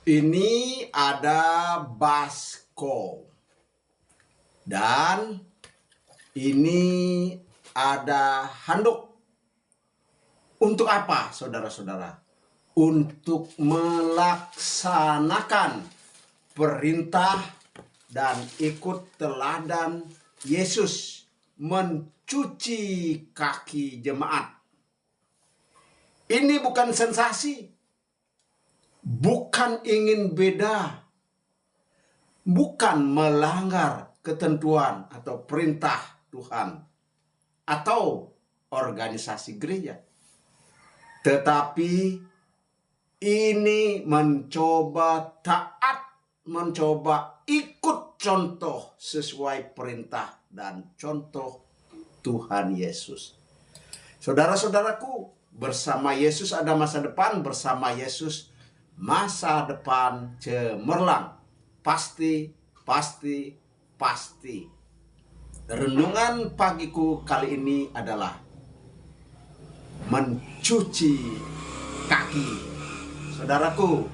Ini ada baskom dan ini ada handuk. Untuk apa, saudara-saudara? Untuk melaksanakan perintah dan ikut teladan Yesus mencuci kaki jemaat. Ini bukan sensasi, bukan ingin beda, bukan melanggar ketentuan atau perintah Tuhan atau organisasi gereja. Tetapi ini mencoba taat, mencoba ikut contoh sesuai perintah dan contoh Tuhan Yesus. Saudara-saudaraku, bersama Yesus ada masa depan, bersama Yesus masa depan cemerlang. Pasti, pasti, pasti. Renungan pagiku kali ini adalah mencuci kaki. Saudaraku,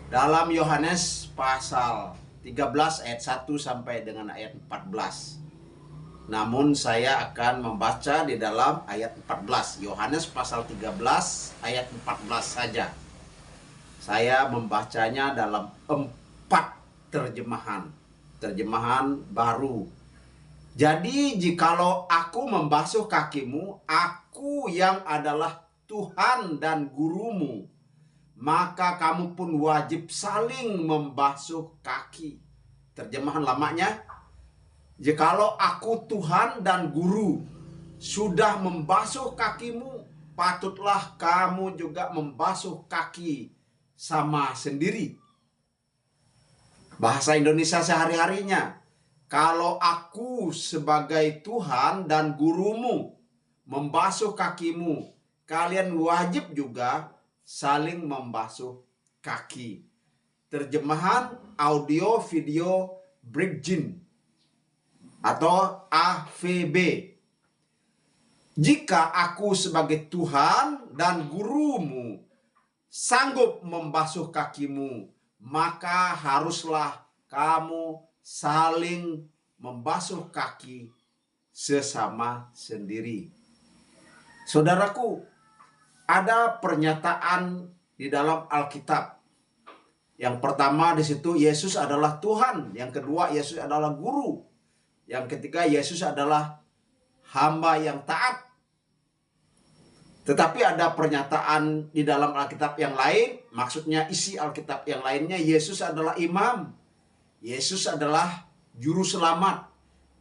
dalam Yohanes pasal 13 ayat 1 sampai dengan ayat 14. Namun saya akan membaca di dalam ayat 14. Yohanes pasal 13 ayat 14 saja. Saya membacanya dalam 4 terjemahan. Terjemahan baru. Jadi jikalau aku membasuh kakimu, aku yang adalah Tuhan dan gurumu, maka kamu pun wajib saling membasuh kaki. Terjemahan lamanya, jikalau aku Tuhan dan guru sudah membasuh kakimu, patutlah kamu juga membasuh kaki sama sendiri. Bahasa Indonesia sehari-harinya, kalau aku sebagai Tuhan dan gurumu membasuh kakimu, kalian wajib juga saling membasuh kaki. Terjemahan audio video Bridging atau AVB. Jika aku sebagai Tuhan dan gurumu sanggup membasuh kakimu, maka haruslah kamu saling membasuh kaki sesama sendiri. Saudaraku, ada pernyataan di dalam Alkitab. Yang pertama di situ Yesus adalah Tuhan, yang kedua Yesus adalah guru, yang ketiga Yesus adalah hamba yang taat. Tetapi ada pernyataan di dalam Alkitab yang lain, maksudnya isi Alkitab yang lainnya, Yesus adalah imam, Yesus adalah juru selamat,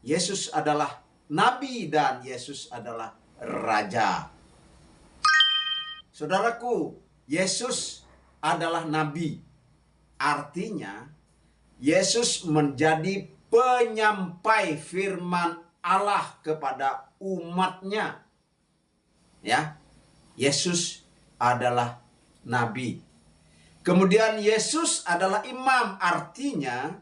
Yesus adalah nabi, dan Yesus adalah raja. Saudaraku, Yesus adalah nabi. Artinya, Yesus menjadi penyampai firman Allah kepada umatnya. Ya, Yesus adalah nabi. Kemudian Yesus adalah imam, artinya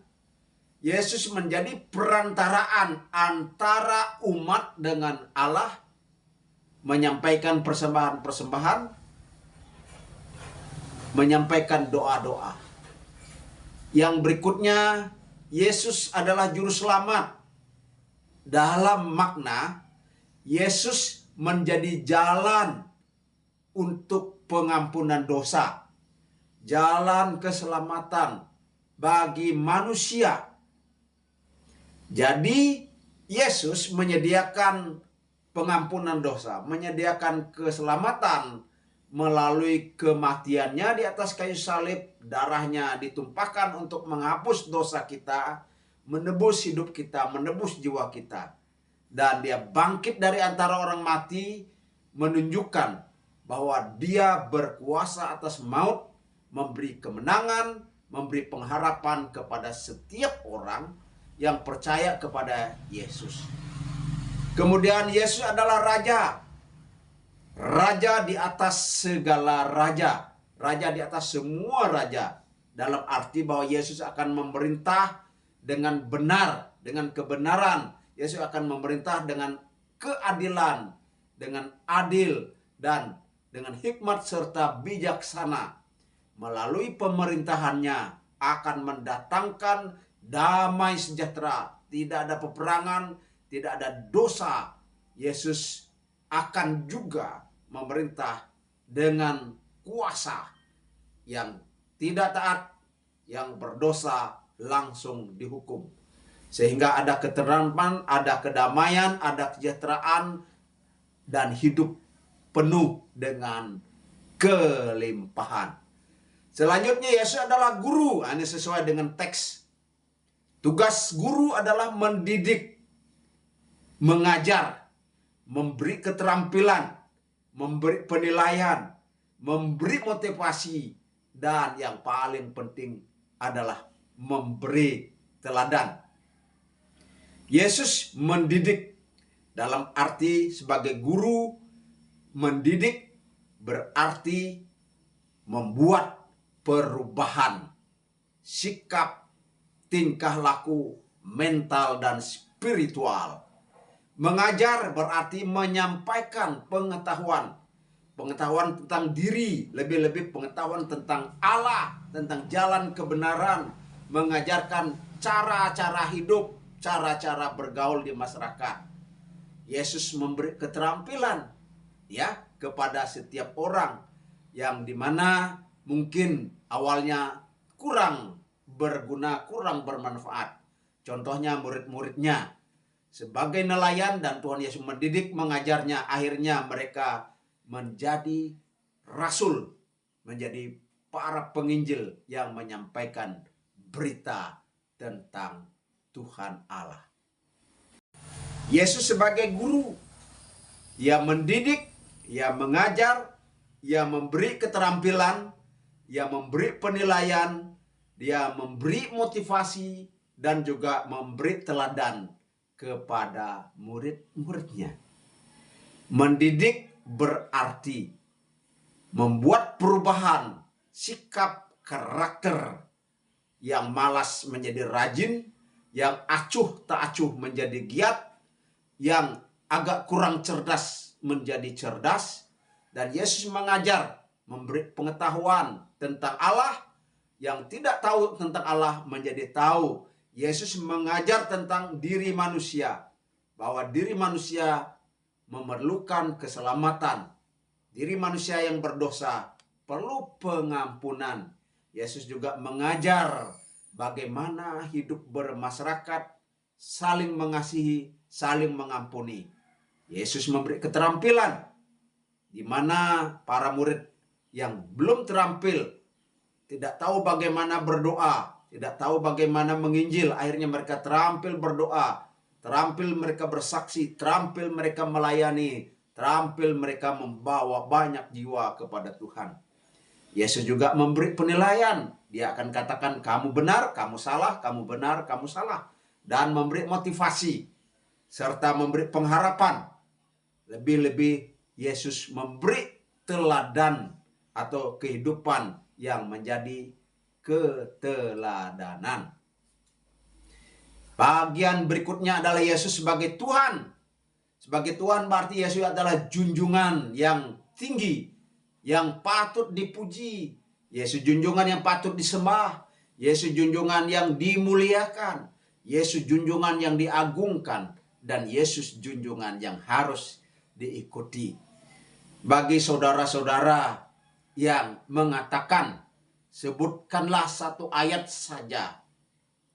Yesus menjadi perantaraan antara umat dengan Allah, menyampaikan persembahan-persembahan, menyampaikan doa-doa. Yang berikutnya, Yesus adalah juru selamat. Dalam makna, Yesus menjadi jalan untuk pengampunan dosa, jalan keselamatan bagi manusia. Jadi Yesus menyediakan pengampunan dosa, menyediakan keselamatan melalui kematiannya di atas kayu salib, darahnya ditumpahkan untuk menghapus dosa kita, menebus hidup kita, menebus jiwa kita. Dan dia bangkit dari antara orang mati, menunjukkan bahwa dia berkuasa atas maut, memberi kemenangan, memberi pengharapan kepada setiap orang yang percaya kepada Yesus. Kemudian Yesus adalah raja. Raja di atas segala raja. Raja di atas semua raja. Dalam arti bahwa Yesus akan memerintah dengan benar, dengan kebenaran. Yesus akan memerintah dengan keadilan, dengan adil, dan dengan hikmat serta bijaksana. melalui pemerintahannya akan mendatangkan damai sejahtera. Tidak ada peperangan, tidak ada dosa. Yesus akan juga memerintah dengan kuasa. Yang tidak taat, yang berdosa langsung dihukum. Sehingga ada keteraman, ada kedamaian, ada kesejahteraan, dan hidup penuh dengan kelimpahan. Selanjutnya Yesus adalah guru. Ini sesuai dengan teks. Tugas guru adalah mendidik, mengajar, memberi keterampilan, memberi penilaian, memberi motivasi, dan yang paling penting adalah memberi teladan. Yesus mendidik dalam arti sebagai guru. Mendidik berarti membuat perubahan sikap, tingkah laku, mental, dan spiritual. Mengajar berarti menyampaikan pengetahuan. Pengetahuan tentang diri, lebih-lebih pengetahuan tentang Allah, tentang jalan kebenaran, mengajarkan cara-cara hidup, cara-cara bergaul di masyarakat. Yesus memberi keterampilan ya kepada setiap orang yang dimana mungkin awalnya kurang berguna, kurang bermanfaat. Contohnya murid-muridnya sebagai nelayan, dan Tuhan Yesus mendidik, mengajarnya, akhirnya mereka menjadi rasul, menjadi para penginjil yang menyampaikan berita tentang Tuhan Allah. Yesus sebagai guru, ia mendidik, ia mengajar, ia memberi keterampilan, ia memberi penilaian, dia memberi motivasi, dan juga memberi teladan kepada murid-muridnya. Mendidik berarti membuat perubahan sikap karakter, yang malas menjadi rajin, yang acuh tak acuh menjadi giat, yang agak kurang cerdas menjadi cerdas. Dan Yesus mengajar, memberi pengetahuan tentang Allah, yang tidak tahu tentang Allah menjadi tahu. Yesus mengajar tentang diri manusia, bahwa diri manusia memerlukan keselamatan. Diri manusia yang berdosa perlu pengampunan. Yesus juga mengajar bagaimana hidup bermasyarakat, saling mengasihi, saling mengampuni. Yesus memberi keterampilan di mana para murid yang belum terampil, tidak tahu bagaimana berdoa, tidak tahu bagaimana menginjil, akhirnya mereka terampil berdoa, terampil mereka bersaksi, terampil mereka melayani, terampil mereka membawa banyak jiwa kepada Tuhan. Yesus juga memberi penilaian. Dia akan katakan kamu benar, kamu salah, kamu benar, kamu salah. Dan memberi motivasi serta memberi pengharapan. Lebih-lebih Yesus memberi teladan atau kehidupan yang menjadi keteladanan. Bagian berikutnya adalah Yesus sebagai Tuhan. Sebagai Tuhan berarti Yesus adalah junjungan yang tinggi, yang patut dipuji. Yesus junjungan yang patut disembah. Yesus junjungan yang dimuliakan. Yesus junjungan yang diagungkan. Dan Yesus junjungan yang harus diikuti. Bagi saudara-saudara yang mengatakan, sebutkanlah satu ayat saja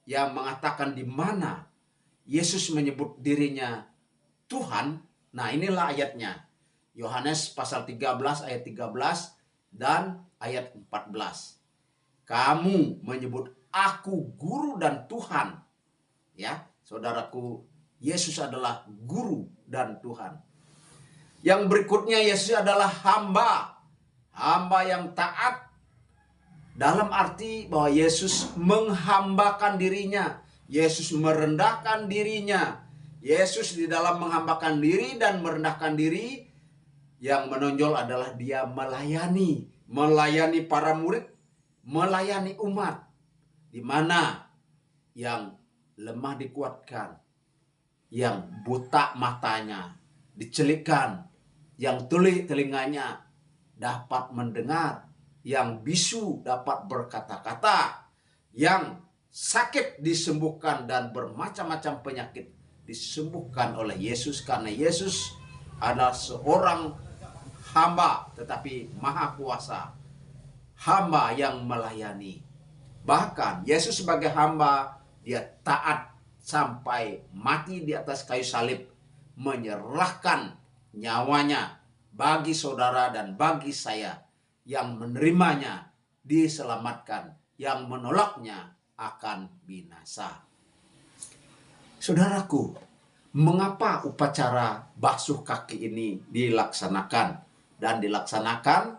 yang mengatakan di mana Yesus menyebut dirinya Tuhan. Nah, inilah ayatnya. Yohanes pasal 13 ayat 13 dan ayat 14. Kamu menyebut aku guru dan Tuhan. Ya, saudaraku, Yesus adalah guru dan Tuhan. Yang berikutnya, Yesus adalah hamba. Hamba yang taat. Dalam arti bahwa Yesus menghambakan dirinya. Yesus merendahkan dirinya. Yesus di dalam menghambakan diri dan merendahkan diri, yang menonjol adalah dia melayani. Melayani para murid, melayani umat. Di mana yang lemah dikuatkan, yang buta matanya dicelikkan, yang tuli telinganya dapat mendengar, yang bisu dapat berkata-kata, yang sakit disembuhkan, dan bermacam-macam penyakit disembuhkan oleh Yesus, karena Yesus adalah seorang hamba tetapi maha kuasa, hamba yang melayani. Bahkan Yesus sebagai hamba, dia taat sampai mati di atas kayu salib, menyerahkan nyawanya bagi saudara dan bagi saya. Yang menerimanya diselamatkan, yang menolaknya akan binasa. Saudaraku, mengapa upacara basuh kaki ini dilaksanakan? Dan dilaksanakan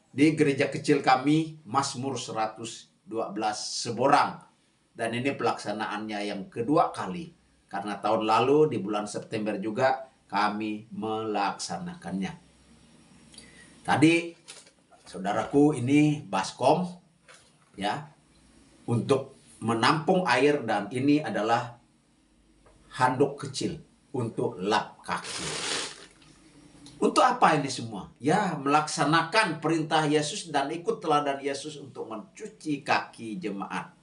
di gereja kecil kami, Mazmur 112 Seborang. Dan ini pelaksanaannya yang kedua kali. Karena tahun lalu di bulan September juga kami melaksanakannya. Tadi, saudaraku, ini baskom ya, untuk menampung air, dan ini adalah handuk kecil untuk lap kaki. Untuk apa ini semua? Ya, melaksanakan perintah Yesus dan ikut teladan Yesus untuk mencuci kaki jemaat.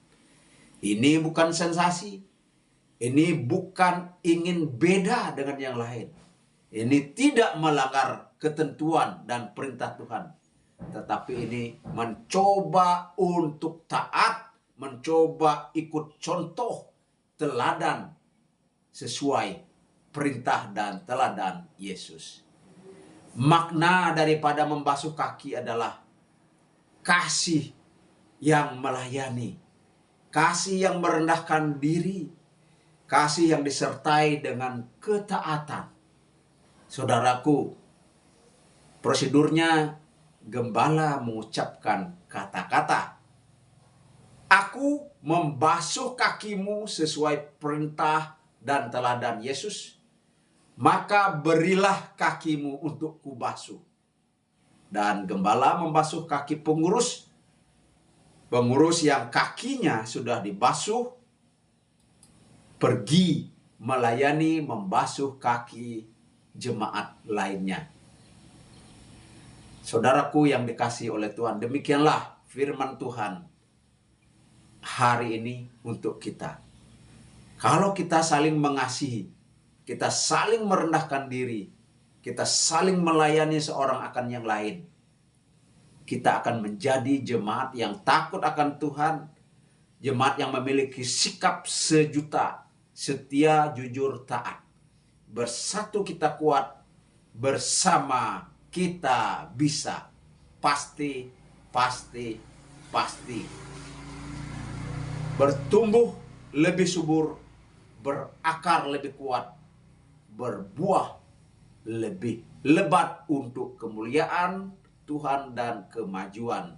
Ini bukan sensasi. Ini bukan ingin beda dengan yang lain. Ini tidak melanggar ketentuan dan perintah Tuhan. Tetapi ini mencoba untuk taat, mencoba ikut contoh teladan sesuai perintah dan teladan Yesus. Makna daripada membasuh kaki adalah kasih yang melayani, kasih yang merendahkan diri, kasih yang disertai dengan ketaatan. Saudaraku, prosedurnya gembala mengucapkan kata-kata, "Aku membasuh kakimu sesuai perintah dan teladan Yesus, maka berilah kakimu untuk kubasuh." Dan gembala membasuh kaki pengurus yang kakinya sudah dibasuh, pergi melayani membasuh kaki jemaat lainnya. Saudaraku yang dikasihi oleh Tuhan, demikianlah firman Tuhan hari ini untuk kita. Kalau kita saling mengasihi, kita saling merendahkan diri, kita saling melayani seorang akan yang lain, kita akan menjadi jemaat yang takut akan Tuhan, jemaat yang memiliki sikap sejuta, setia, jujur, taat. Bersatu kita kuat, bersama kita bisa. Pasti, pasti, pasti. Bertumbuh lebih subur, berakar lebih kuat, berbuah lebih lebat untuk kemuliaan Tuhan dan kemajuan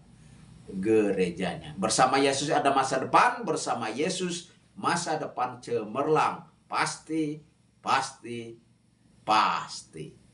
gerejanya. Bersama Yesus ada masa depan, bersama Yesus masa depan cemerlang. Pasti, pasti, pasti.